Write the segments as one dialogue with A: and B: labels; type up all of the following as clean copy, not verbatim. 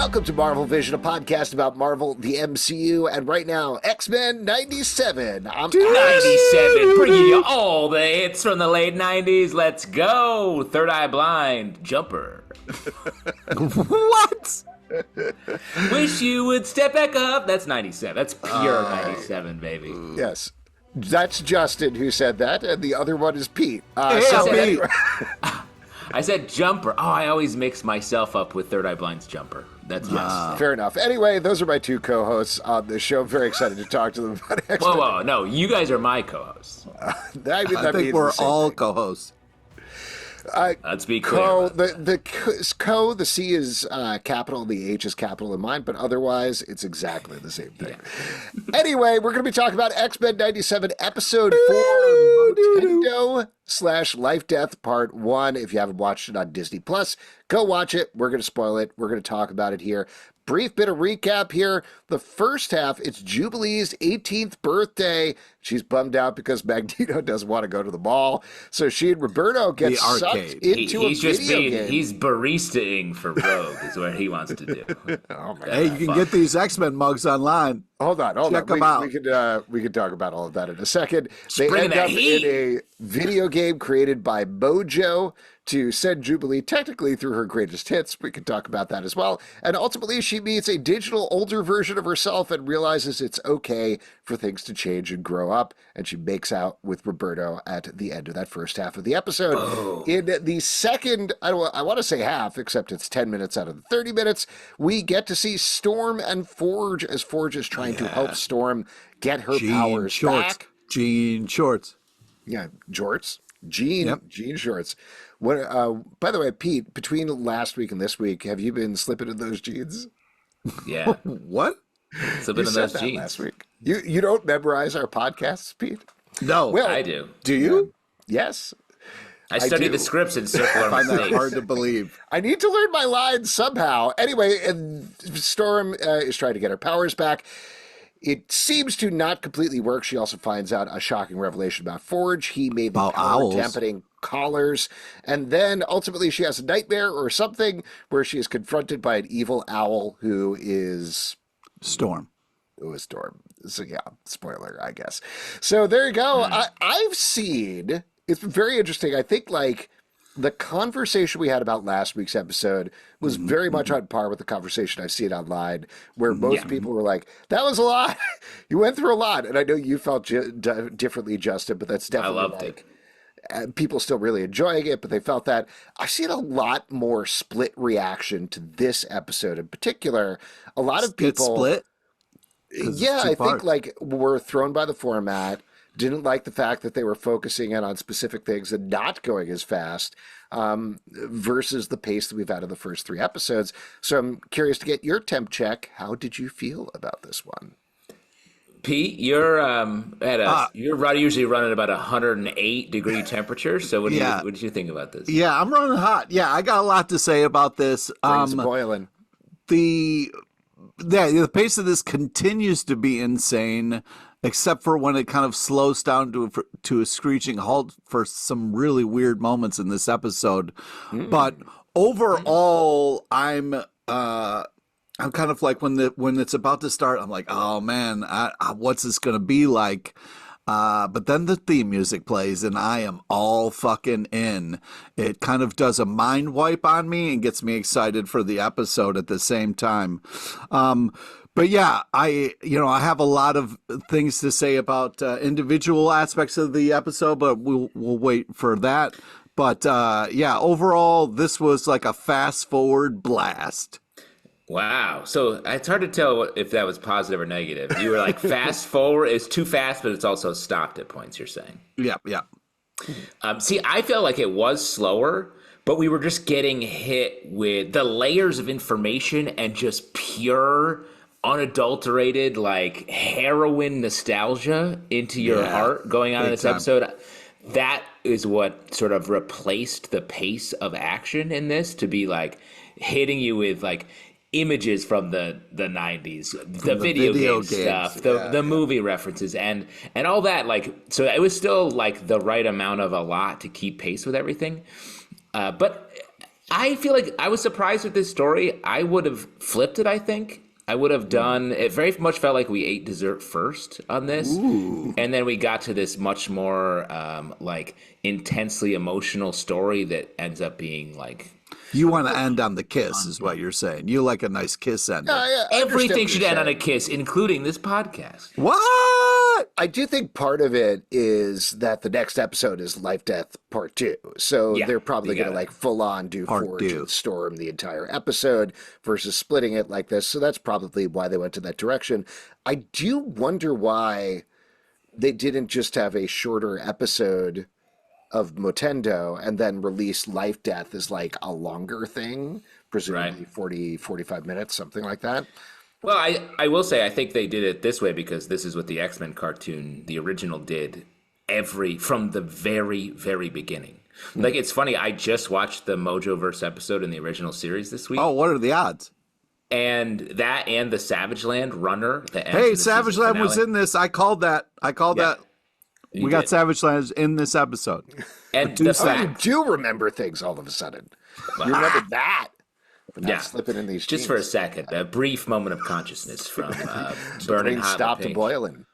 A: Welcome to Marvel Vision, a podcast about Marvel, the MCU, and right now, X-Men 97. I'm
B: 97, bringing you all the hits from the late 90s. Let's go. Third Eye Blind, Jumper.
C: What?
B: Wish you would step back up. That's 97. That's pure 97, baby.
A: Yes. That's Justin who said that, and the other one is Pete.
C: Pete.
B: I said Jumper. Oh, I always mix myself up with Third Eye Blind's Jumper. That's yes.
A: Fair enough. Anyway, those are my two co-hosts on the show. I'm very excited to talk to them about X-Men.
B: Whoa, no. You guys are my co-hosts.
A: I
C: think we're all co-hosts.
B: Let's be clear.
A: The C is capital, the H is capital in mine, but otherwise it's exactly the same thing. Yeah. Anyway, we're going to be talking about X-Men 97 episode 4, Motendo / Lifedeath Part 1. If you haven't watched it on Disney Plus, go watch it. We're going to spoil it. We're going to talk about it here. Brief bit of recap here. The first half, it's Jubilee's 18th birthday. She's bummed out because Magneto doesn't want to go to the mall. So she and Roberto get sucked into a video game.
B: He's baristaing for Rogue is what he wants to do.
A: Oh my
C: Hey,
A: God.
C: you can get these X-Men mugs online.
A: Hold on.
C: Check them out.
A: We can talk about all of that in a second. They
B: Bring
A: end
B: that
A: up
B: heat.
A: in a video game created by Mojo to send Jubilee technically through her greatest hits. We can talk about that as well. And ultimately, she meets a digital older version of herself and realizes it's okay for things to change and grow up. And she makes out with Roberto at the end of that first half of the episode.
B: Oh.
A: In the second, I want to say half, except it's 10 minutes out of the 30 minutes, we get to see Storm and Forge as Forge is trying to help Storm get her powers back.
C: Jean Shorts.
A: Yeah, jorts. Jean shorts. What? By the way, Pete, between last week and this week, have you been slipping in those jeans?
B: Yeah.
C: What?
B: Slipping in those jeans.
A: Last week. You don't memorize our podcasts, Pete?
C: No.
A: Well,
B: I do.
A: Do you? Yeah. Yes.
B: I study
A: do.
B: the scripts and circle
C: I find that
B: mistakes.
C: hard to believe.
A: I need to learn my lines somehow. Anyway, and Storm is trying to get her powers back. It seems to not completely work. She also finds out a shocking revelation about Forge. He made the
C: About
A: power
C: owls.
A: dampening collars. And then ultimately she has a nightmare or something where she is confronted by an evil owl who is
C: Storm.
A: Storm. So yeah, spoiler, I guess. So there you go. I've seen, it's been very interesting. I think like the conversation we had about last week's episode was very much on par with the conversation I've seen online, where most people were like, that was a lot. You went through a lot. And I know you felt differently, Justin, but that's definitely
B: I loved it.
A: People still really enjoying it, but they felt that. I've seen a lot more split reaction to this episode in particular. A lot of people...
C: split?
A: Yeah, I think like were thrown by the format, didn't like the fact that they were focusing in on specific things and not going as fast versus the pace that we've had in the first 3 episodes. So I'm curious to get your temp check. How did you feel about this one?
B: Pete, you're usually running about 108-degree temperature. So what did you think about this?
C: Yeah, I'm running hot. Yeah, I got a lot to say about this.
A: Brains boiling.
C: The pace of this continues to be insane, except for when it kind of slows down to a screeching halt for some really weird moments in this episode. But overall, I'm kind of like when it's about to start, I'm like, oh man, what's this gonna be like? But then the theme music plays and I am all fucking in. It kind of does a mind wipe on me and gets me excited for the episode at the same time. But yeah, I have a lot of things to say about individual aspects of the episode, but we'll wait for that. But yeah, overall, this was like a fast forward blast.
B: Wow. So it's hard to tell if that was positive or negative. You were like, fast forward is too fast, but it's also stopped at points, you're saying.
C: Yeah.
B: See, I felt like it was slower, but we were just getting hit with the layers of information and just pure, unadulterated, like heroin nostalgia into your heart going on in this episode. That is what sort of replaced the pace of action in this, to be like hitting you with like images from the 90s, the video game stuff, the movie references and all that. Like, so it was still like the right amount of a lot to keep pace with everything. But I feel like I was surprised with this story. I would have flipped it, I think. I would have done it. Very much felt like we ate dessert first on this.
C: Ooh.
B: And then we got to this much more like intensely emotional story that ends up being like
C: You want to end on the kiss, is what you're saying. You like a nice kiss ending.
B: everything should end on a kiss, including this podcast.
C: What?
A: I do think part of it is that the next episode is Life Death Part 2. So
B: Yeah,
A: they're probably
B: you
A: going to
B: gotta-
A: like full on do
C: Part
A: Forge
C: 2.
A: and Storm the entire episode versus splitting it like this. So that's probably why they went to that direction. I do wonder why they didn't just have a shorter episode of Motendo and then release Life Death as like a longer thing, presumably
B: Right.
A: 40, 45 minutes, something like that.
B: Well, I will say I think they did it this way because this is what the X-Men cartoon, the original, did from the very, very beginning. Like, it's funny, I just watched the Mojoverse episode in the original series this week.
C: Oh, what are the odds?
B: And that and the Savage Land runner.
C: Hey, Savage Land was in this. I called that.
B: Yeah,
C: We got Savage Land in this episode.
B: And
C: do
B: the
C: say-
A: You
B: fact,
A: do remember things all of a sudden. You remember that. But not
B: Yeah.
A: slipping in these
B: just
A: jeans.
B: for a second, a brief moment of consciousness from Burning
A: Brain
B: Hot
A: stopped
B: with Pink.
A: boiling.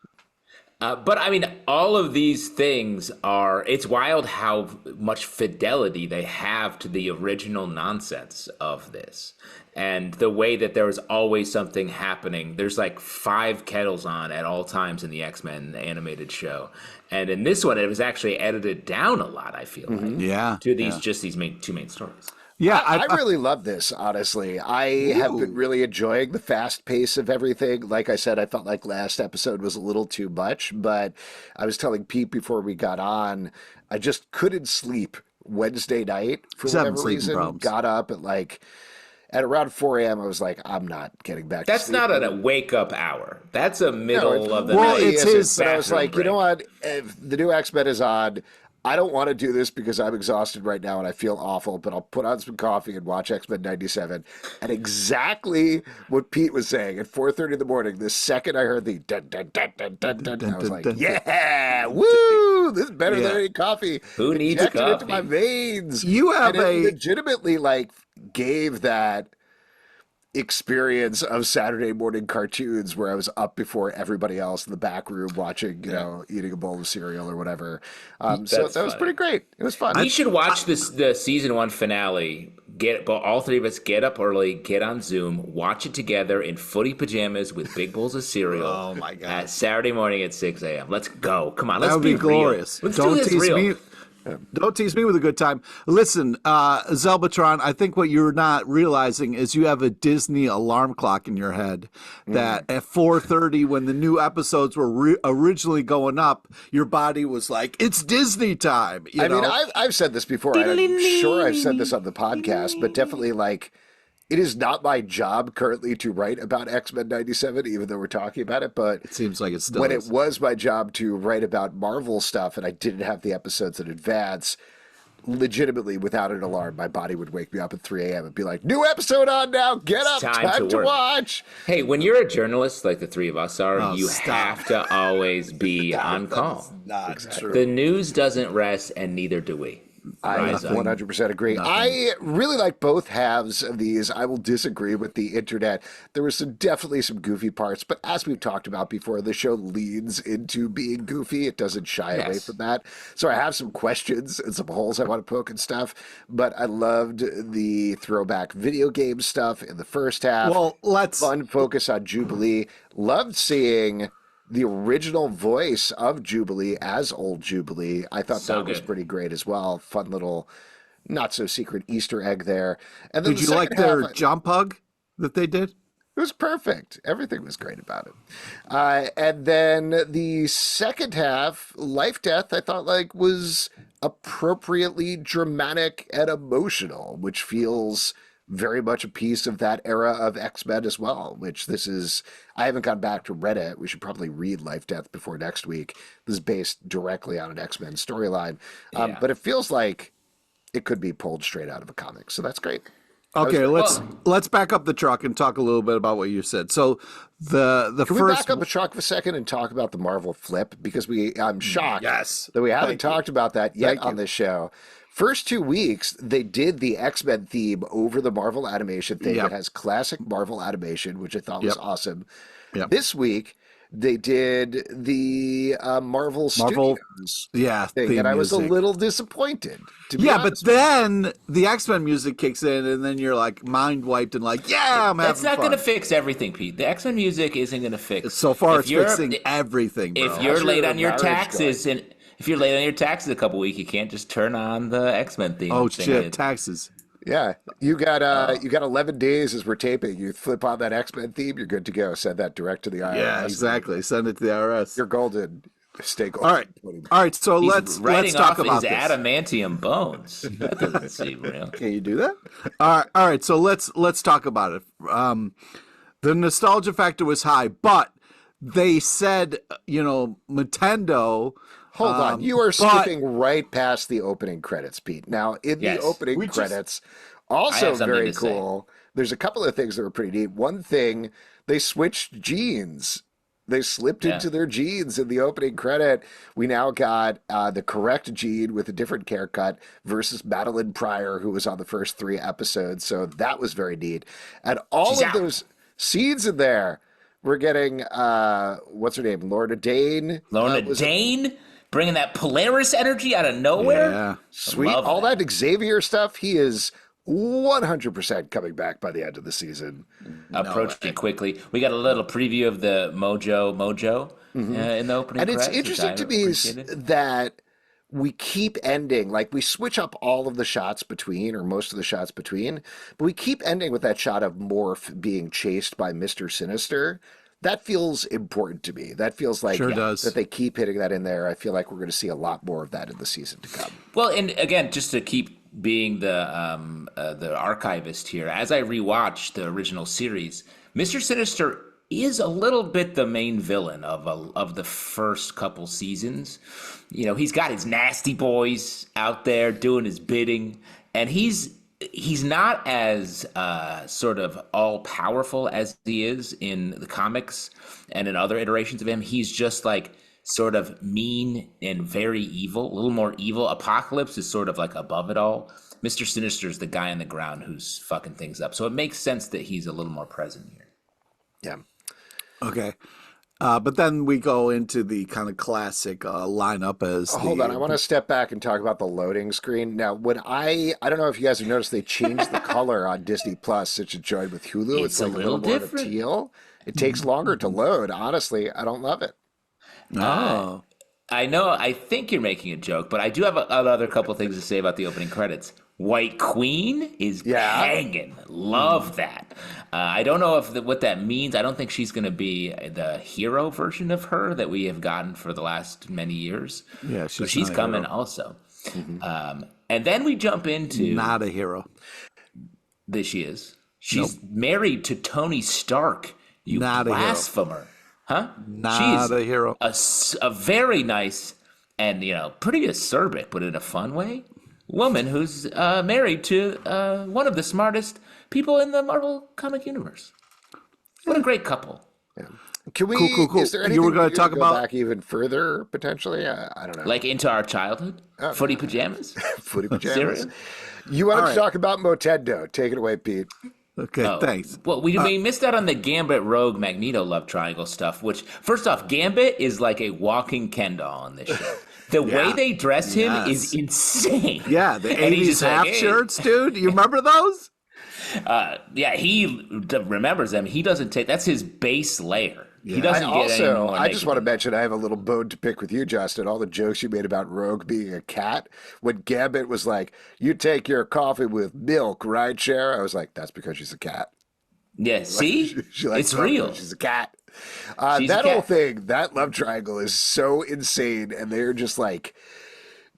B: But I mean, all of these things it's wild how much fidelity they have to the original nonsense of this. And the way that there was always something happening. There's like 5 kettles on at all times in the X-Men animated show. And in this one, it was actually edited down a lot, I feel like.
C: Yeah.
B: To these, just these two main stories.
C: Yeah.
A: I really love this, honestly. I have been really enjoying the fast pace of everything. Like I said, I felt like last episode was a little too much, but I was telling Pete before we got on, I just couldn't sleep Wednesday night for
C: He's having
A: whatever
C: sleeping
A: reason.
C: problems.
A: Got up at around 4 a.m. I was like, I'm not getting back to
B: That's
A: sleep.
B: not a wake-up hour. That's a middle of the
C: well,
B: night.
C: it's his-
A: But I was
B: bathroom
A: like, you know
B: break.
A: what? If the new X-Men is on, I don't want to do this because I'm exhausted right now and I feel awful, but I'll put on some coffee and watch X-Men 97. And exactly what Pete was saying at 4:30 in the morning, the second I heard the dun, dun, dun, dun, dun, dun, I was like, yeah, woo, this is better than any coffee.
B: Who needs
A: Injected
B: coffee?
A: into my veins.
C: You have
A: and it
C: a-
A: legitimately gave that experience of Saturday morning cartoons where I was up before everybody else in the back room watching, eating a bowl of cereal or whatever. So
B: That's
A: that was
B: funny.
A: pretty great. It was fun.
B: We should watch the season 1 finale. But all 3 of us get up early, get on Zoom, watch it together in footy pajamas with big bowls of cereal.
C: Oh, my God.
B: At Saturday morning at 6 a.m. Let's go. Come on,
C: That
B: let's
C: would be
B: real.
C: glorious.
B: Let's
C: Don't
B: do this
C: tease
B: real.
C: me. Don't tease me with a good time. Listen, Zelbatron, I think what you're not realizing is you have a Disney alarm clock in your head that at 4:30 when the new episodes were originally going up, your body was like, it's Disney time. You
A: I
C: know?
A: mean, I've said this before. I'm sure I've said this on the podcast, but definitely it is not my job currently to write about X-Men 97, even though we're talking about it. But
C: it seems like it still
A: when
C: is.
A: it was my job to write about Marvel stuff and I didn't have the episodes in advance, legitimately without an alarm, my body would wake me up at 3 a.m. and be like, new episode on now, get up, time to
B: work.
A: watch.
B: Hey, when you're a journalist like the 3 of us are, you
C: stop.
B: have to always be on call.
C: Not true.
B: The news doesn't rest, and neither do we.
A: I
B: Rise up.
A: 100% agree. I really like both halves of these. I will disagree with the internet. There was definitely some goofy parts, but as we've talked about before, the show leans into being goofy. It doesn't shy away
B: Yes.
A: from that. So I have some questions and some holes I want to poke and stuff, but I loved the throwback video game stuff in the first half.
C: Well, let's
A: Fun focus on Jubilee. Loved seeing the original voice of Jubilee as old Jubilee. I thought
B: So
A: that was
B: good.
A: pretty great as well. Fun little, not so secret Easter egg there. And then
C: Did
A: the
C: you like
A: second
C: their
A: half,
C: jump hug that they did?
A: it was perfect. Everything was great about it. And then the second half, Life Death, I thought was appropriately dramatic and emotional, which feels very much a piece of that era of X-Men as well, which this is, I haven't gone back to read it. We should probably read Life Death before next week. This is based directly on an X-Men storyline.
B: Yeah.
A: But it feels like it could be pulled straight out of a comic. So that's great.
C: Okay,
A: was-
C: let's back up the truck and talk a little bit about what you said. So the
A: Can we
C: first
A: back up a truck for a second and talk about the Marvel flip? Because I'm shocked
C: Yes.
A: that we haven't
C: Thank you.
A: talked about that yet
C: Thank
A: on
C: you.
A: this show. First 2 weeks, they did the X-Men theme over the Marvel animation thing
C: Yep.
A: that has classic Marvel animation, which I thought was
C: Yep.
A: awesome.
C: Yep.
A: This week, they did the Marvel Studios thing,
C: theme
A: and I was a
C: music.
A: little disappointed, to be
C: Yeah, but
A: honest with you.
C: then the X-Men music kicks in, and then you're like mind wiped and like, yeah, I'm
B: That's
C: having
B: not
C: fun.
B: going to fix everything, Pete. The X-Men music isn't going to fix.
C: So far,
B: If
C: it's
B: you're-
C: fixing everything, bro.
B: If you're
A: How's
B: late
A: your
B: on your
A: marriage
B: taxes, and if you're late on your taxes a couple weeks, you can't just turn on the X-Men theme.
C: Oh
B: and sing
C: shit,
B: it.
C: taxes.
A: Yeah, you got 11 days as we're taping. You flip on that X-Men theme, you're good to go. Send that direct to the IRS.
C: Yeah, exactly. Send it to the IRS.
A: You're golden. Stay golden.
C: All right. So
B: He's
C: let's
B: writing
C: talk
B: off
C: about
B: his
C: this.
B: adamantium bones. That doesn't seem real.
C: Can you do that? All right. So let's talk about it. The nostalgia factor was high, but they said, Motendo.
A: Hold on. You are skipping right past the opening credits, Pete. Now, in
B: Yes.
A: the opening credits, also
B: have something
A: very
B: to say.
A: cool, there's a couple of things that were pretty neat. One thing, they switched jeans. They slipped
B: Yeah.
A: into their jeans in the opening credit. We now got the correct Jean with a different haircut versus Madeline Pryor, who was on the first 3 episodes. So that was very neat. And all
B: She's
A: of
B: out.
A: those scenes in there, we're getting, what's her name? Lorna Dane.
B: Lorna
A: was
B: Dane bringing that Polaris energy out of nowhere.
C: Yeah.
A: Sweet.
B: Love
A: All that Xavier stuff, he is 100% coming back by the end of the season.
B: Approaching quickly. We got a little preview of the Mojo in the opening.
A: And it's
B: credits, which
A: interesting
B: I
A: to me is
B: appreciated.
A: that we keep ending, like we switch up all of the shots between, or most of the shots between, but we keep ending with that shot of Morph being chased by Mr. Sinister. That feels important to me. That feels like
C: Sure does.
A: that they keep hitting that in there. I feel like we're going to see a lot more of that in the season to come.
B: Well, and again, just to keep being the archivist here, as I rewatch the original series, Mr. Sinister is a little bit the main villain of the first couple seasons. He's got his nasty boys out there doing his bidding, and he's not as sort of all powerful as he is in the comics and in other iterations of him. He's just like sort of mean and very evil, a little more evil. Apocalypse is sort of like above it all. Mr. Sinister is the guy on the ground who's fucking things up. So it makes sense that he's a little more present here.
A: Yeah.
C: Okay. But then we go into the kind of classic lineup as
A: Hold on, I want to step back and talk about the loading screen. Now, when I don't know if you guys have noticed, they changed the color on Disney Plus since it joined with Hulu.
B: It's
A: like
B: a little
A: more of a
B: different.
A: teal. It takes longer to load. Honestly, I don't love it.
C: Oh.
B: I know, I think you're making a joke, but I do have another couple of things to say about the opening credits. White Queen is banging. Love that. I don't know what that means. I don't think she's going to be the hero version of her that we have gotten for the last many years.
C: Yeah,
B: but she's
C: not a
B: coming
C: hero.
B: also. And then we jump into
C: Not a hero.
B: that she is. She's married to Tony Stark. You
C: Not a hero.
B: blasphemer. Huh?
C: Not a hero.
B: A very nice and, pretty acerbic, but in a fun way, woman who's married to one of the smartest people in the Marvel comic universe. What a great couple.
A: Can we?
C: Cool.
A: Is there
C: You
A: anything
C: were gonna
A: we
C: talk
A: go
C: about-
A: back even further potentially? I don't know.
B: Like into our childhood. Footy pajamas.
A: Footy pajamas.
B: Serious?
A: You wanted
C: All
A: to talk about Motendo. Take it away, Pete.
C: Okay, thanks.
B: Well, we missed out on the Gambit Rogue Magneto love triangle stuff, which, first off, Gambit is like a walking Ken doll on this show. The way they dress him is insane.
C: Yeah, the
B: And he's
C: 80s
B: just like,
C: half
B: "Hey."
C: shirts, dude. You remember those?
B: Yeah, he remembers them. He doesn't take, that's his base layer. He doesn't
A: I
B: get any
A: also,
B: more
A: I just
B: naked
A: want to
B: than
A: mention, I have a little bone to pick with you, Justin. All the jokes you made about Rogue being a cat. When Gambit was like, "You take your coffee with milk, right, Cher?" I was like, "That's because she's a cat."
B: Yeah, see?
A: She likes
B: It's
A: coffee,
B: real.
A: She's a cat.
B: She's a
A: That whole
B: cat.
A: thing, that love triangle is so insane, and they're just like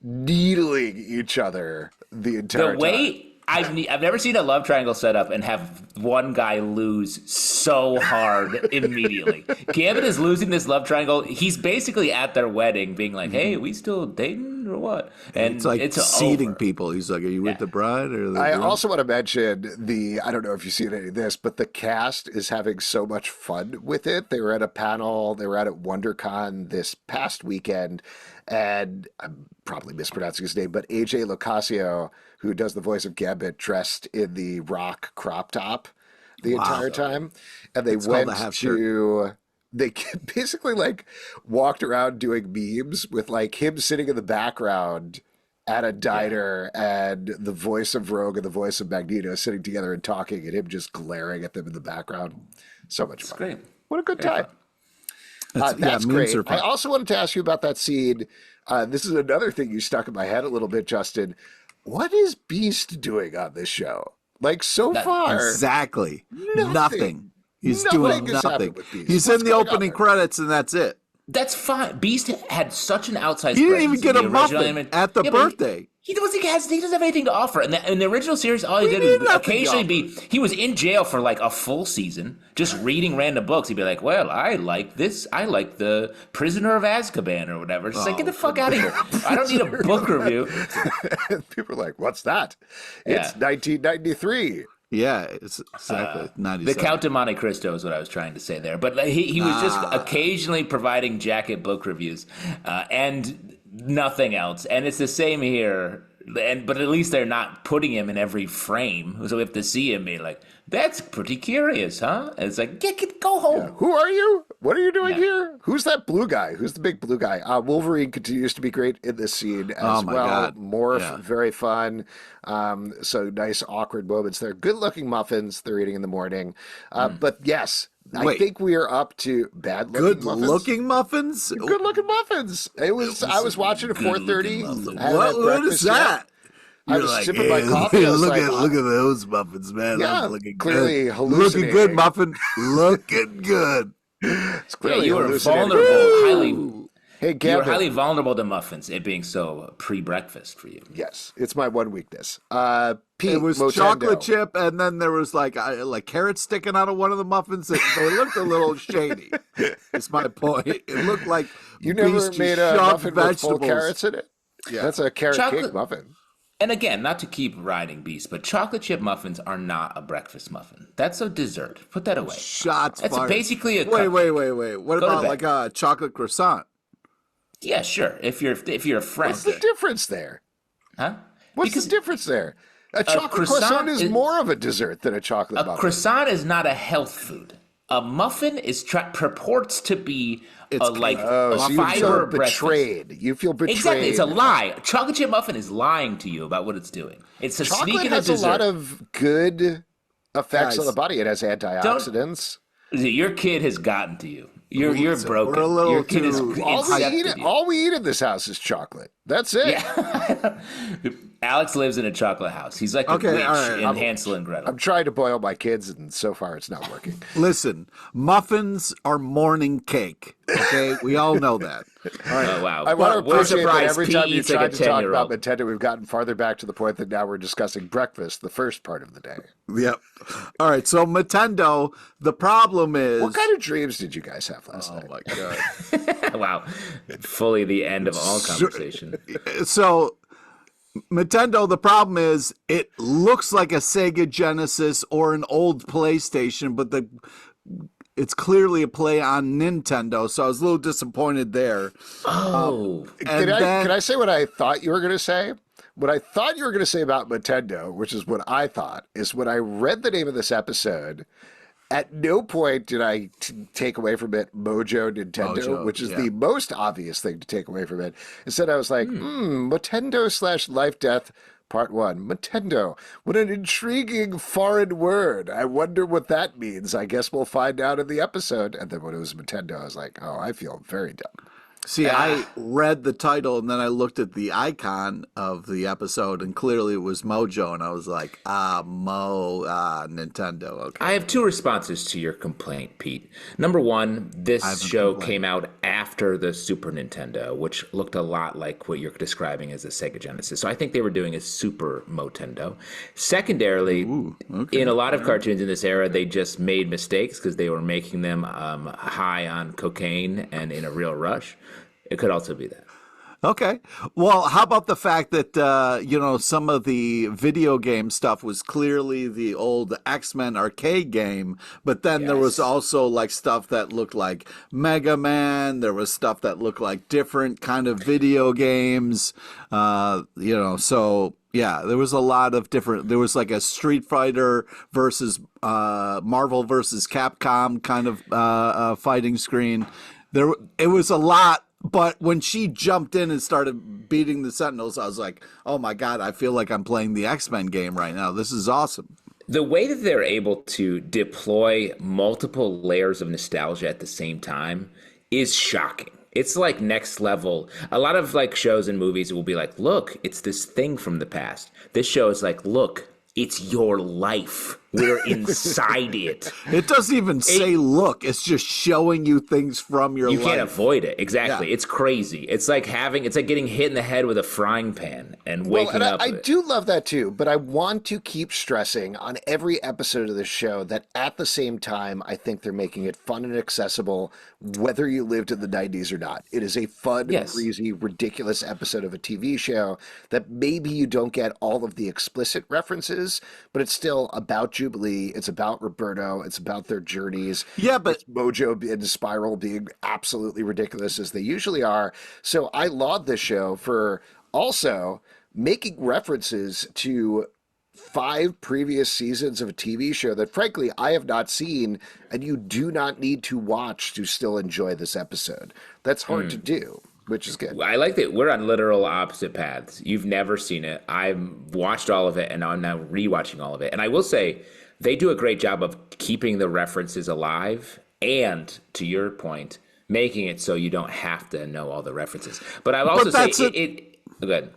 A: needling each other the entire
B: The
A: time.
B: way I've never seen a love triangle set up and have one guy lose so hard immediately. Gambit is losing this love triangle. He's basically at their wedding being like, "Hey, we still dating? or what? And
C: It's like
B: it's
C: seating
B: over.
C: people. He's like, "Are you with the bride or the
A: I
C: groom?"
A: also want to mention I don't know if you've seen any of this, but the cast is having so much fun with it. They were at a panel, they were out at WonderCon this past weekend, and I'm probably mispronouncing his name, but AJ Locasio, who does the voice of Gambit, dressed in the Rock crop top the entire time. And they
C: It's called
A: went
C: a half shirt.
A: to they basically like walked around doing memes with like him sitting in the background at a diner and the voice of Rogue and the voice of Magneto sitting together and talking and him just glaring at them in the background. So much fun.
B: Great.
A: What a good
B: Very
A: time.
B: fun.
A: That's
C: memes
A: great.
C: are fun.
A: I also wanted to ask you about that scene. This is another thing you stuck in my head a little bit, Justin. What is Beast doing on this show? Like so far,
C: Exactly. Nothing. He's
A: Nothing
C: doing
A: has happened
C: nothing.
A: with Beast.
C: He's
A: What's
C: in the
A: going on
C: opening
A: there?
C: credits, and that's it.
B: That's fine. Beast had such an outsized.
C: He didn't even
B: presence
C: get
B: in
C: a
B: the original
C: muffin at the
B: but
C: birthday.
B: He doesn't have anything to offer. In the original series, all he did
C: need
B: was
C: nothing to
B: occasionally
C: offer.
B: he was in jail for like a full season, just reading random books. He'd be like, "Well, I like this. I like the Prisoner of Azkaban or whatever." It's like, get the fuck out of here. I don't need a book review.
A: People are like, "What's that?"
B: Yeah.
A: It's 1993.
C: Yeah, it's exactly 97.
B: The Count of Monte Cristo is what I was trying to say there. But he was just occasionally providing jacket book reviews and nothing else. And it's the same here. But at least they're not putting him in every frame. So we have to see him be like, that's pretty curious, huh? And it's like, go home.
A: Who are you? What are you doing
B: Yeah.
A: here? Who's that blue guy? Who's the big blue guy? Wolverine continues to be great in this scene as
C: Oh my
A: well.
C: God.
A: Morph,
C: Yeah.
A: very fun. So nice, awkward moments there. Good-looking muffins they're eating in the morning. But yes, I
C: Wait.
A: think we are up to bad-looking muffins.
C: Good-looking muffins?
A: Good-looking muffins. I was watching at 4:30.
B: muffin.
A: I hadn't had
C: What is
A: breakfast yet.
C: that?
A: I
C: You're
A: was
C: like,
A: sipping my
C: "Hey,
A: coffee. I was
C: look
A: like,
C: at those muffins, man.
A: Yeah,
C: That's looking
A: clearly
C: good.
A: hallucinating.
C: Looking good, muffin. Looking good.
A: It's
B: Yeah,
A: clearly
B: you were
A: hallucinating.
B: vulnerable,
A: Hey,
B: you were
A: Gambit.
B: highly vulnerable to muffins, it being so pre-breakfast for you.
A: Yes, it's my one weakness. Pete,
C: It was
A: Motendo.
C: chocolate chip, and then there was like carrots sticking out of one of the muffins. They looked a little shady. That's my point. It looked like
A: You never
C: Beast
A: made a
C: shoved
A: muffin with full
C: vegetables.
A: carrots in it?
C: Yeah.
A: That's a carrot
B: Chocolate-
A: cake muffin.
B: And again, not to keep riding Beast, but chocolate chip muffins are not a breakfast muffin. That's a dessert. Put that away.
C: Shots
B: That's
C: fired.
B: basically a
C: Wait.
B: cupcake.
C: What
B: Go to
C: about
B: bed.
C: like a chocolate croissant?
B: Yeah, sure. If you're a friend,
A: What's the difference there?
B: huh?
A: What's the difference there? A chocolate croissant is more of a dessert than a chocolate
B: A
A: muffin.
B: croissant is not a health food. A muffin purports to be
C: It's
B: a like
A: Oh,
B: a
A: so you
B: fiber
A: feel
B: breakfast.
A: betrayed. You feel betrayed.
B: Exactly, it's a lie. Chocolate chip muffin is lying to you about what it's doing. It's a
A: Chocolate
B: sneaking
A: has
B: dessert.
A: a lot of good effects
C: Guys.
A: on the body. It has antioxidants.
B: Your kid has gotten to you. You're broken.
C: we're a little
B: Your kid is
C: too-
B: incepted you.
A: All we eat in this house is chocolate. That's it.
B: Yeah. Alex lives in a chocolate house. He's like a
C: Okay,
B: witch
C: all right.
B: in Hansel and Gretel.
A: I'm trying to boil my kids, and so far it's not working.
C: Listen, muffins are morning cake. Okay, we all know that.
B: Oh wow!
A: I want to
B: We're
A: appreciate that
B: surprised
A: every
B: Pete
A: time you
B: eats like
A: tried
B: a
A: to talk
B: 10-year-old.
A: about Motendo, we've gotten farther back to the point that now we're discussing breakfast, the first part of the day.
C: Yep. All right. So Motendo, the problem is.
A: What kind of dreams did you guys have last night?
C: Oh my god.
B: Wow, fully the end of all conversation.
C: So Motendo, the problem is it looks like a Sega Genesis or an old PlayStation, but it's clearly a play on Nintendo. So I was a little disappointed there.
B: Oh,
C: And
A: Can I say what I thought you were going to say? What I thought you were going to say about Motendo, which is what I thought, is when I read the name of this episode, at no point did I take away from it Mojo Nintendo,
C: Mojo,
A: which is
C: yeah.
A: the most obvious thing to take away from it. Instead, I was like, Motendo / Life Death Part 1. Motendo. What an intriguing foreign word. I wonder what that means. I guess we'll find out in the episode. And then when it was Motendo, I was like, oh, I feel very dumb.
C: See, I read the title and then I looked at the icon of the episode and clearly it was Mojo. And I was like, Nintendo. Okay.
B: I have two responses to your complaint, Pete. Number one, this show
C: complaint.
B: came out after the Super Nintendo, which looked a lot like what you're describing as a Sega Genesis. So I think they were doing a Super Motendo. Secondarily, in a lot of cartoons in this era, they just made mistakes because they were making them high on cocaine and in a real rush. It could also be that.
C: Okay. Well, how about the fact that, some of the video game stuff was clearly the old X-Men arcade game, but then there was
B: Yes.
C: also like stuff that looked like Mega Man. There was stuff that looked like different kind of video games, so yeah, there was a lot of different, there was like a Street Fighter versus Marvel versus Capcom kind of fighting screen. It was a lot. But when she jumped in and started beating the Sentinels, I was like, oh my God, I feel like I'm playing the X-Men game right now. This is awesome.
B: The way that they're able to deploy multiple layers of nostalgia at the same time is shocking. It's like next level. A lot of like shows and movies will be like, look, it's this thing from the past. This show is like, look, it's your life. We're inside it.
C: It doesn't even say look. It's just showing you things from your life.
B: You can't avoid it. Exactly.
C: Yeah.
B: It's crazy. It's like getting hit in the head with a frying pan and waking up.
A: I do love that too, but I want to keep stressing on every episode of the show that at the same time, I think they're making it fun and accessible, whether you lived in the 90s or not. It is a fun, breezy, ridiculous episode of a TV show that maybe you don't get all of the explicit references, but it's still about Jubilee. It's about Roberto. It's about their journeys.
C: Yeah, but
A: it's Mojo and Spiral being absolutely ridiculous as they usually are. So I laud this show for also making references to 5 previous seasons of a TV show that, frankly, I have not seen, and you do not need to watch to still enjoy this episode. That's hard to do, which is good.
B: I like that we're on literal opposite paths. You've never seen it. I've watched all of it, and I'm now rewatching all of it. And I will say, they do a great job of keeping the references alive and, to your point, making it so you don't have to know all the references. But I'll also say good.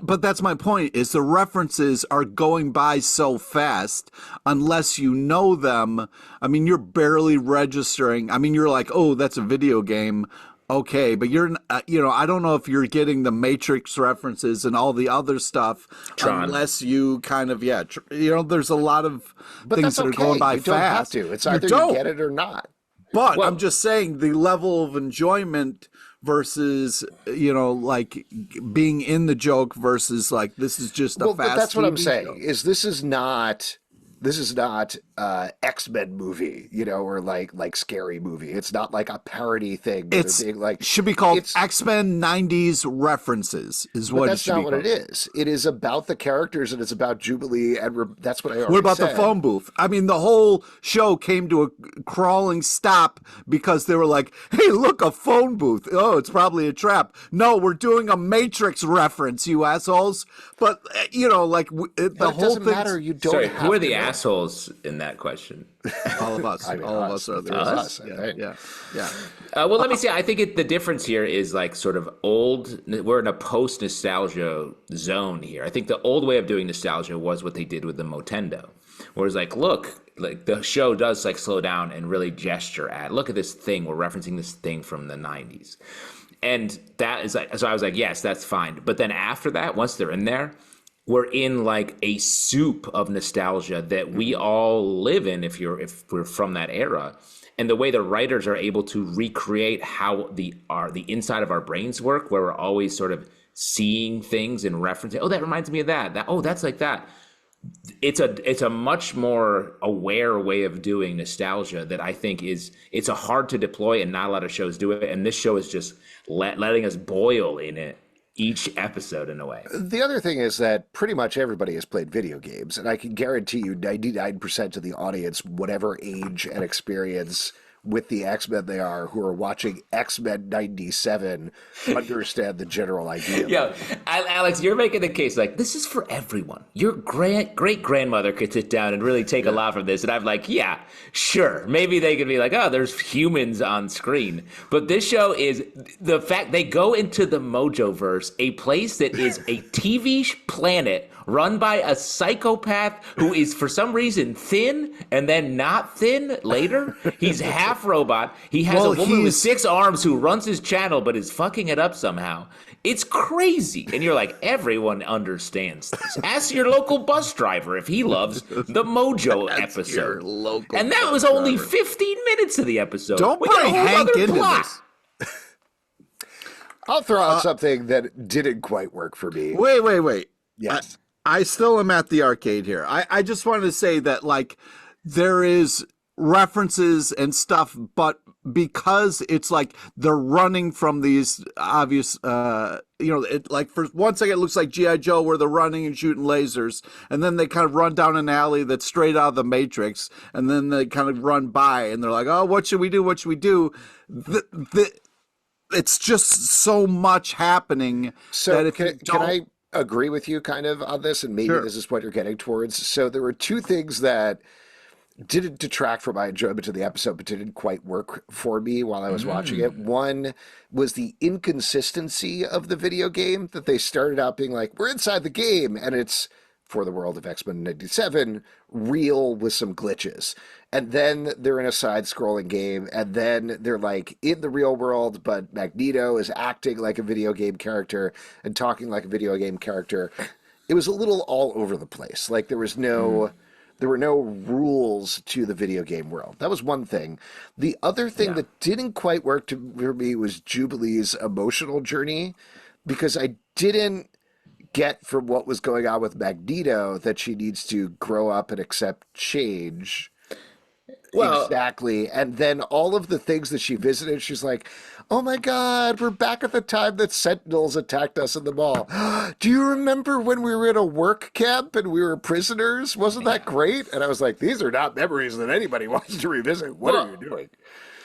C: But that's my point, is the references are going by so fast unless you know them. I mean, you're barely registering. I mean, you're like, oh, that's a video game. Okay, but you're, I don't know if you're getting the Matrix references and all the other stuff unless you kind of, there's a lot of things that are going by
A: you don't
C: fast.
A: have to. It's either you get it or not.
C: But I'm just saying the level of enjoyment versus, like being in the joke versus like this is just a fast
A: but that's what I'm
C: TV
A: saying
C: show.
A: is this is not X-Men movie, or like scary movie. It's not like a parody thing.
C: It's
A: being like
C: should be called X-Men 90s references is what
A: that's
C: it should
A: not
C: be
A: what
C: called.
A: It is. It is about the characters and it's about Jubilee and that's what I already
C: What about
A: said.
C: the phone booth? I mean, the whole show came to a crawling stop because they were like, hey, look, a phone booth. Oh, it's probably a trap. No, we're doing a Matrix reference, you assholes. But, the whole
A: doesn't
C: thing.
A: matter. You don't
B: Sorry,
A: have
B: who are
A: to
B: the
A: know.
B: assholes in that question?
C: All of us. All of us are there.
A: Us,
C: Yeah,
A: right?
C: yeah, yeah.
B: Well, let me see. I think the difference here is like sort of old. We're in a post-nostalgia zone here. I think the old way of doing nostalgia was what they did with the Motendo. Whereas like, look, like the show does like slow down and really gesture at, look at this thing. We're referencing this thing from the 90s. And that is like, so I was like, yes, that's fine. But then after that, once they're in there, we're in like a soup of nostalgia that we all live in if we're from that era. And the way the writers are able to recreate how the inside of our brains work, where we're always sort of seeing things and referencing, oh, that reminds me of that. Oh, that's like that. It's a much more aware way of doing nostalgia that I think it's a hard to deploy and not a lot of shows do it. And this show is just letting us boil in it each episode in a way.
A: The other thing is that pretty much everybody has played video games, and I can guarantee you 99% of the audience, whatever age and experience with the X-Men they are, who are watching X-Men 97, understand the general idea.
B: Yo, Alex, you're making the case like this is for everyone. Your great-grandmother could sit down and really take a lot from this. And I'm like, yeah, sure. Maybe they could be like, oh, there's humans on screen. But this show is the fact they go into the Mojo-verse, a place that is a TV planet run by a psychopath who is for some reason thin and then not thin later. He's half robot. He has a woman with 6 arms who runs his channel but is fucking it up somehow. It's crazy. And you're like, everyone understands this. Ask your local bus driver if he loves the Mojo episode. And that was only 15 minutes of the episode.
C: Don't
B: We got
C: bring
B: a whole
C: Hank
B: other
C: into
B: plot.
C: this.
A: I'll throw out something that didn't quite work for me.
C: Wait.
A: Yes.
C: I still am at the arcade here. I just wanted to say that, like, there is references and stuff, but because it's like they're running from these obvious, it, like, for one second it looks like G.I. Joe where they're running and shooting lasers, and then they kind of run down an alley that's straight out of the Matrix, and then they kind of run by and they're like, oh, what should we do? What should we do? It's just so much happening.
A: So
C: that
A: can I agree with you kind of on this? And maybe
C: Sure.
A: this is what you're getting towards. So there were two things that didn't detract from my enjoyment of the episode, but didn't quite work for me while I was watching it. One was the inconsistency of the video game, that they started out being like, we're inside the game, and it's for the world of X-Men 97, real with some glitches. And then they're in a side-scrolling game, and then they're like in the real world, but Magneto is acting like a video game character and talking like a video game character. It was a little all over the place. Like there were no rules to the video game world. That was one thing. The other thing that didn't quite work for me was Jubilee's emotional journey, because I didn't get from what was going on with Magneto that she needs to grow up and accept change. Well, exactly. And then all of the things that she visited, she's like, oh my God, we're back at the time that Sentinels attacked us in the mall. Do you remember when we were in a work camp and we were prisoners? Wasn't that great? And I was like, these are not memories that anybody wants to revisit. What are you doing?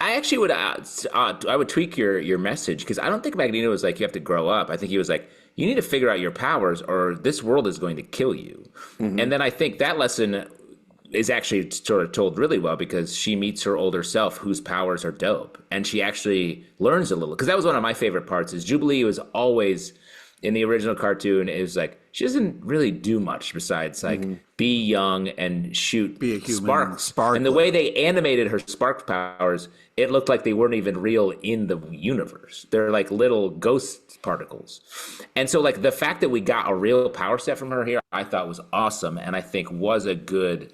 B: I actually would I would tweak your message, because I don't think Magneto was like, you have to grow up. I think he was like, you need to figure out your powers or this world is going to kill you. And then I think that lesson is actually sort of told really well, because she meets her older self whose powers are dope, and she actually learns a little. Because that was one of my favorite parts, is Jubilee was always, in the original cartoon, it was like, she doesn't really do much besides like be young and shoot sparks. And the way they animated her spark powers, it looked like they weren't even real in the universe. They're like little ghost particles. And so like the fact that we got a real power set from her here, I thought was awesome, and I think was a good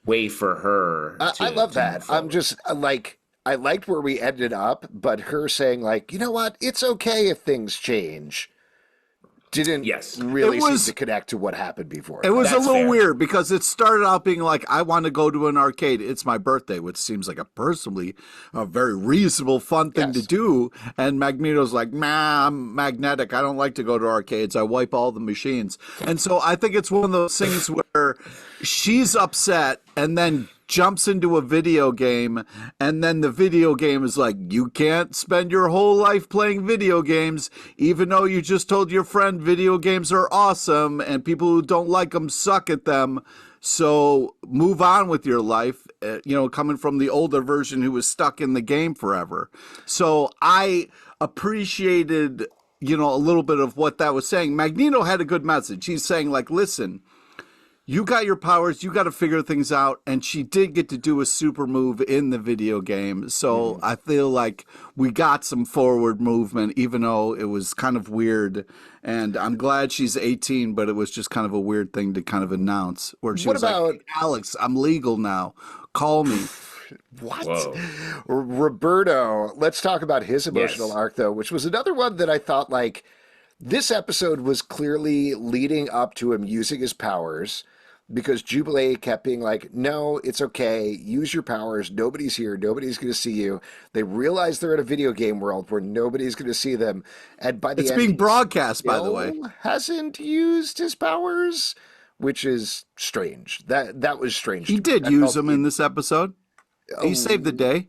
B: way for her
A: I love that. I'm just like, I liked where we ended up, but her saying like, you know what, it's okay if things change, didn't really seem to connect to what happened before.
C: It was a little weird, because it started out being like, I want to go to an arcade. It's my birthday, which seems like a very reasonable, fun thing to do. And Magneto's like, nah, I'm magnetic. I don't like to go to arcades. I wipe all the machines. And so I think it's one of those things where she's upset and then jumps into a video game, and then the video game is like, you can't spend your whole life playing video games, even though you just told your friend video games are awesome and people who don't like them suck at them. So move on with your life, coming from the older version who was stuck in the game forever. So I appreciated, a little bit of what that was saying. Magneto had a good message. He's saying like, listen, you got your powers, you got to figure things out. And she did get to do a super move in the video game. So I feel like we got some forward movement, even though it was kind of weird. And I'm glad she's 18, but it was just kind of a weird thing to kind of announce. Where she was like, Alex, I'm legal now. Call me.
A: What? Roberto, let's talk about his emotional arc, though, which was another one that I thought like, this episode was clearly leading up to him using his powers, because Jubilee kept being like, no, it's okay. Use your powers. Nobody's here. Nobody's going to see you. They realize they're in a video game world where nobody's going to see them. And by the end,
C: it's being broadcast, by the way.
A: Hasn't used his powers, which is strange. That was strange.
C: He did use them in this episode. He saved the day.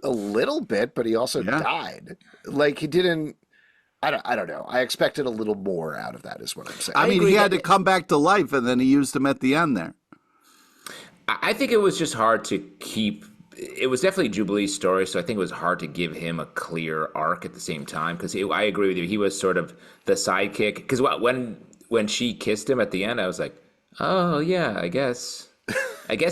A: A little bit, but he also died. Like he didn't. I don't know. I expected a little more out of that, is what I'm saying.
C: I mean, he had to come back to life, and then he used him at the end there.
B: I think it was just hard to keep. It was definitely Jubilee's story, so I think it was hard to give him a clear arc at the same time. Because I agree with you, he was sort of the sidekick. Because when she kissed him at the end, I was like, oh yeah, I guess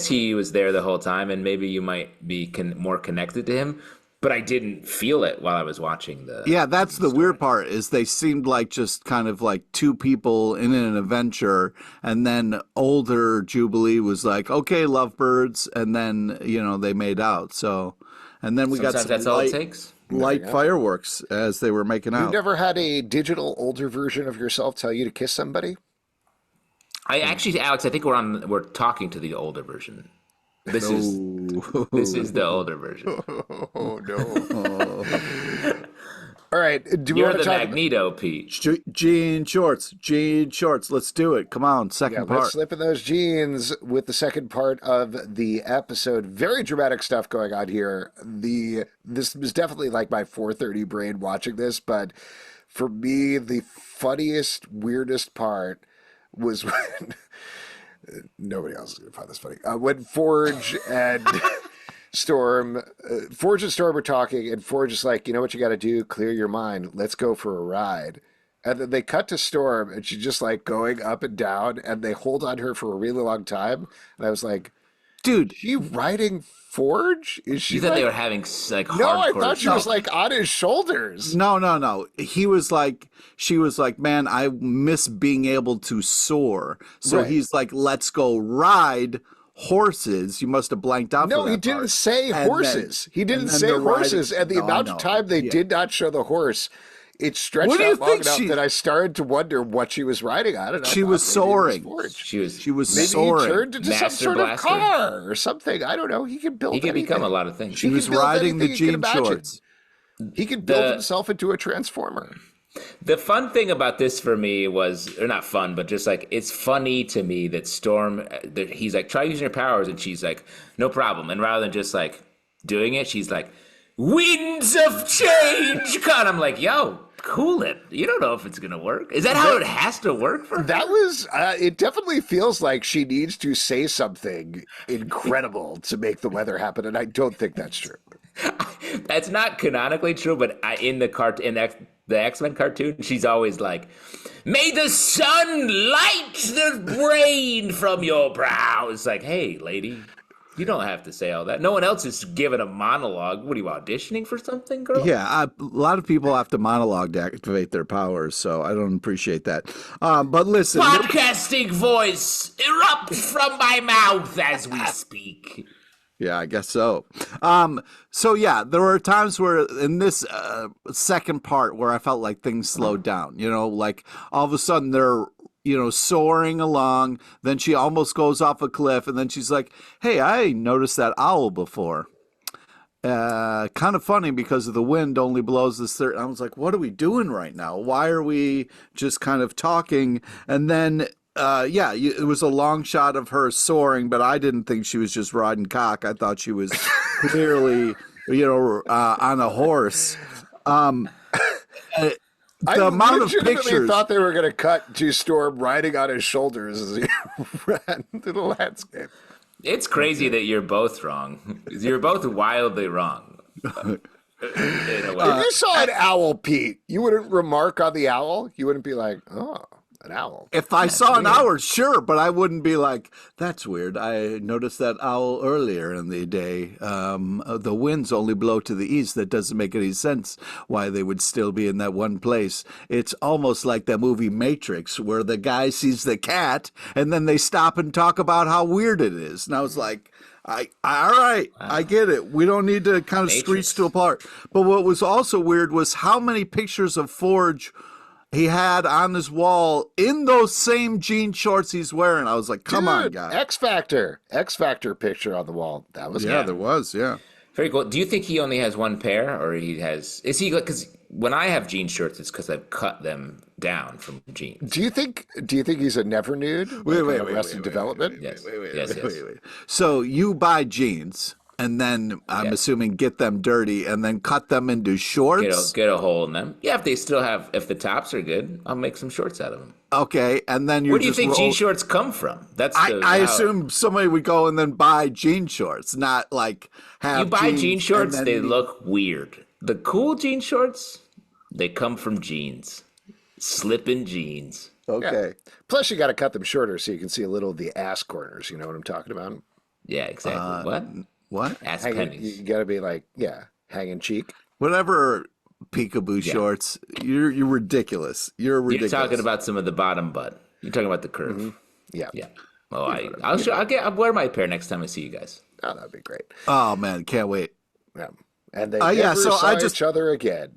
B: he was there the whole time, and maybe you might be more connected to him. But I didn't feel it while I was watching the.
C: Yeah, that's the weird part, is they seemed like just kind of like two people in an adventure, and then older Jubilee was like, "Okay, lovebirds," and then they made out. So, and then we got some
B: that's all it takes.
C: light fireworks as they were making
A: You
C: out.
A: never had a digital older version of yourself tell you to kiss somebody?
B: I actually, Alex, I think we're talking to the older version. This is the older version.
A: Oh no. All right. Do we
B: You're
A: want to
B: the
A: talk
B: Magneto, Pete.
C: Jean shorts. Let's do it. Come on, second part.
A: Let's slip in those jeans with the second part of the episode. Very dramatic stuff going on here. This was definitely like my 4:30 brain watching this, but for me, the funniest, weirdest part was when nobody else is going to find this funny. When Forge and Storm are talking, and Forge is like, you know what you got to do? Clear your mind. Let's go for a ride. And then they cut to Storm, and she's just like going up and down, and they hold on her for a really long time. And I was like,
C: Dude,
A: is she riding Forge? Is she?
B: You thought
A: like...
B: they were having like hardcore?
A: No, I thought she was like on his shoulders.
C: No. She was like, man, I miss being able to soar. So
A: Right.
C: he's like, let's go ride horses. You must have blanked out.
A: No,
C: for that
A: he didn't
C: part.
A: say
C: And
A: horses.
C: then-
A: He didn't
C: and then
A: say
C: the riding-
A: horses. And the
C: No,
A: amount
C: no.
A: of time they
C: Yeah.
A: did not show the horse, it stretched
C: What do you
A: out long
C: think
A: enough
C: she-
A: that I started to wonder what she was riding on. And I
C: She
A: thought
C: was
A: maybe it
C: soaring.
A: Forge.
B: She was.
C: She was
A: Maybe
C: soaring.
A: he turned into some
B: Master
A: sort
B: Blaster.
A: of car or something. I don't know. He could build
B: He could become a
A: anything.
B: lot of things.
C: She
A: He
C: was
A: could build
C: riding the
A: anything you
C: jean
A: can imagine.
C: shorts.
A: He could build
B: The-
A: himself into a transformer.
B: The fun thing about this for me was, or not fun, but just like, it's funny to me that Storm, that he's like, try using your powers, and she's like, no problem. And rather than just like doing it, she's like, winds of change. God, I'm like, yo, cool it. You don't know if it's gonna work. Is that how it has to work for her?
A: That was, it definitely feels like she needs to say something incredible to make the weather happen, and I don't think that's true.
B: That's not canonically true, but in the X-Men cartoon, she's always like, may the sun light the rain from your brow. It's like, hey, lady, you don't have to say all that. No one else is giving a monologue. What are you, auditioning for something, girl?
C: Yeah, a lot of people have to monologue to activate their powers, so I don't appreciate that. But listen,
B: Podcasting voice erupts from my mouth as we speak.
C: yeah, I guess so. So yeah, there were times where in this second part where I felt like things slowed down. You know, like all of a sudden they're soaring along. Then she almost goes off a cliff, and then she's like, "Hey, I noticed that owl before." Kind of funny because of the wind only blows this third. I was like, "What are we doing right now? Why are we just kind of talking?" And then. It was a long shot of her soaring, but I didn't think she was just riding cock. I thought she was clearly, on a horse. The amount of
A: legitimately
C: pictures.
A: thought they were going to cut to Storm riding on his shoulders as he ran through the landscape.
B: It's crazy that you're both wrong. You're both wildly wrong. In a way.
A: If you saw an owl, Pete, you wouldn't remark on the owl? You wouldn't be like, oh, an owl.
C: If I saw an owl, sure, but I wouldn't be like, that's weird. I noticed that owl earlier in the day. The winds only blow to the east. That doesn't make any sense why they would still be in that one place. It's almost like the movie Matrix, where the guy sees the cat and then they stop and talk about how weird it is. And I was like, all right, I get it. We don't need to kind of screech to apart. But what was also weird was how many pictures of Forge he had on his wall in those same jean shorts he's wearing. I was like, come on, guy.
A: X Factor picture on the wall. That was
C: Yeah, there was, yeah.
B: Very cool. Do you think he only has one pair, or is he, because when I have jean shorts, it's because I've cut them down from jeans.
A: Do you think he's a never nude?
C: Wait,
A: Arrested Development?
B: Yes.
C: Wait. So you buy jeans and then I'm assuming get them dirty and then cut them into shorts.
B: Get a hole in them. Yeah, if the tops are good, I'll make some shorts out of them.
C: Okay, and then
B: Where do you think jean shorts come from?
C: I assume somebody would go and then buy jean shorts, not like have
B: you buy
C: jeans
B: jean shorts,
C: and
B: they
C: then
B: look weird. The cool jean shorts, they come from jeans. Slipping jeans.
C: Okay.
A: Yeah. Plus, you got to cut them shorter so you can see a little of the ass corners. You know what I'm talking about?
B: Yeah, exactly.
C: What?
B: Ass
A: You
B: pennies.
A: got to be like, hanging cheek.
C: Whatever peekaboo shorts. You're ridiculous. You're ridiculous.
B: You're talking about some of the bottom butt. You're talking about the curve.
A: Mm-hmm. Yeah.
B: Yeah. Oh, I'll wear my pair next time I see you guys.
A: Oh, that'd be great.
C: Oh man, can't wait.
A: Yeah. And they never saw each other again.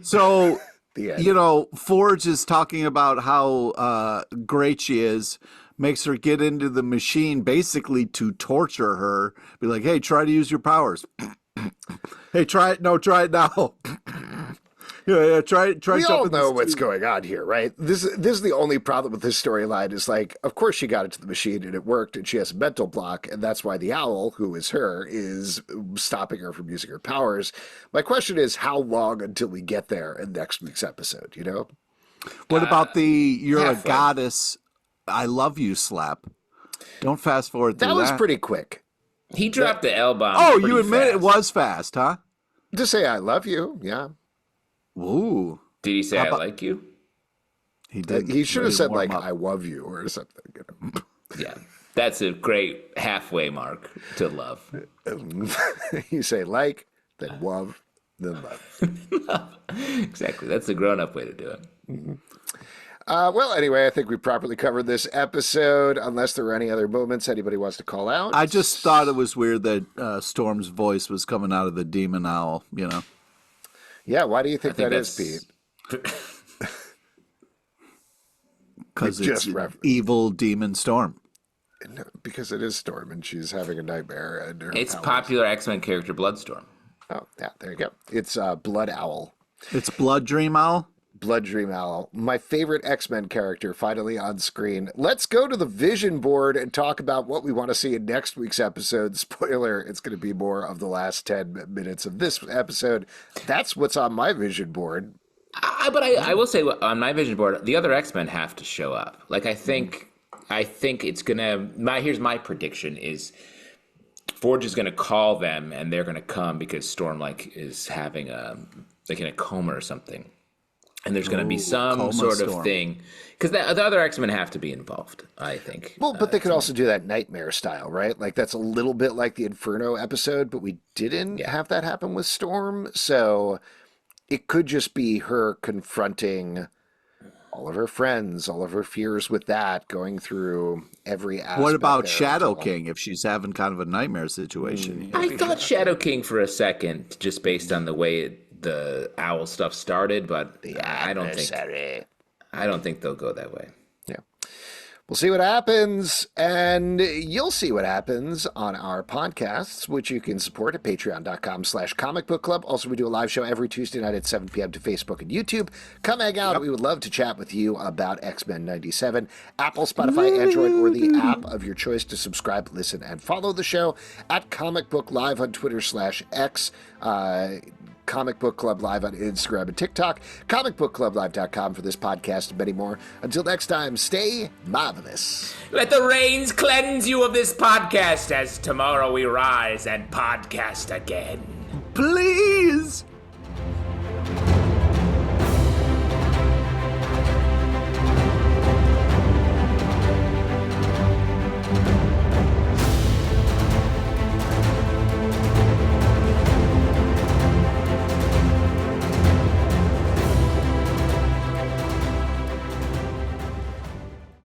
C: So,
A: The end.
C: you know, Forge is talking about how great she is, makes her get into the machine basically to torture her. Be like, hey, try to use your powers. Hey, try it. No, try it now. Yeah, try.
A: We all know what's going on here, right? This is the only problem with this storyline is like, of course she got into the machine and it worked and she has a mental block, and that's why the owl, who is her, is stopping her from using her powers. My question is, how long until we get there in next week's episode, you know?
C: What about the "you're
B: halfway.
C: a goddess, I love you" slap? Don't fast forward through
A: That
C: that.
A: was pretty quick.
B: He dropped the L-bomb.
C: Oh,
B: pretty
C: you admit it
B: fast.
C: was fast, huh?
A: To say I love you, yeah.
C: Ooh.
B: Did he say
C: How
B: I
C: about-
B: like you?
C: He did.
A: He should have
C: really
A: said
C: warm
A: like
C: up.
A: I love you or something. You know?
B: Yeah. That's a great halfway mark to love.
A: You say like, then love, then love.
B: Exactly. That's the grown-up way to do it.
A: Well, anyway, I think we properly covered this episode. Unless there were any other moments anybody wants to call out.
C: I just thought it was weird that Storm's voice was coming out of the demon owl, you know?
A: Yeah, why do you think
B: I think
A: that is, Pete?
C: Because
A: We
C: it's
A: just
C: an
A: ref-
C: evil demon Storm.
A: No, because it is Storm and she's having a nightmare. And her
B: It's
A: powers-
B: popular X-Men character Bloodstorm.
A: Oh, yeah, there you go. It's Blood Owl.
C: It's Blood Dream Owl?
A: Blood Dream Owl, my favorite X-Men character, finally on screen. Let's go to the vision board and talk about what we want to see in next week's episode. Spoiler, it's going to be more of the last 10 minutes of this episode. That's what's on my vision board.
B: But I will say on my vision board, the other X-Men have to show up. Like I think it's gonna. Here's my prediction: is Forge is gonna call them and they're gonna come because Storm is having in a coma or something. And there's going to be some
C: coma
B: sort of
C: Storm.
B: thing. Because the other X-Men have to be involved, I think.
A: Well, but they could also do that nightmare style, right? Like that's a little bit like the Inferno episode, but we didn't have that happen with Storm. So it could just be her confronting all of her friends, all of her fears with that, going through every aspect.
C: What about
A: there
C: Shadow
A: until-
C: King if she's having kind of a nightmare situation?
B: I thought Shadow King for a second, just based on the way the owl stuff started, but I don't think they'll go that way.
A: Yeah. We'll see what happens, and you'll see what happens on our podcasts, which you can support at patreon.com/comicbookclub. Also, we do a live show every Tuesday night at 7 p.m. to Facebook and YouTube. Come hang out. We would love to chat with you about X-Men 97. Apple, Spotify, Android, or the app of your choice to subscribe, listen, and follow the show at Comic Book Live on Twitter/X. Comic Book Club Live on Instagram and TikTok, comicbookclublive.com for this podcast and many more. Until next time, stay marvelous.
B: Let the rains cleanse you of this podcast as tomorrow we rise and podcast again.
C: Please!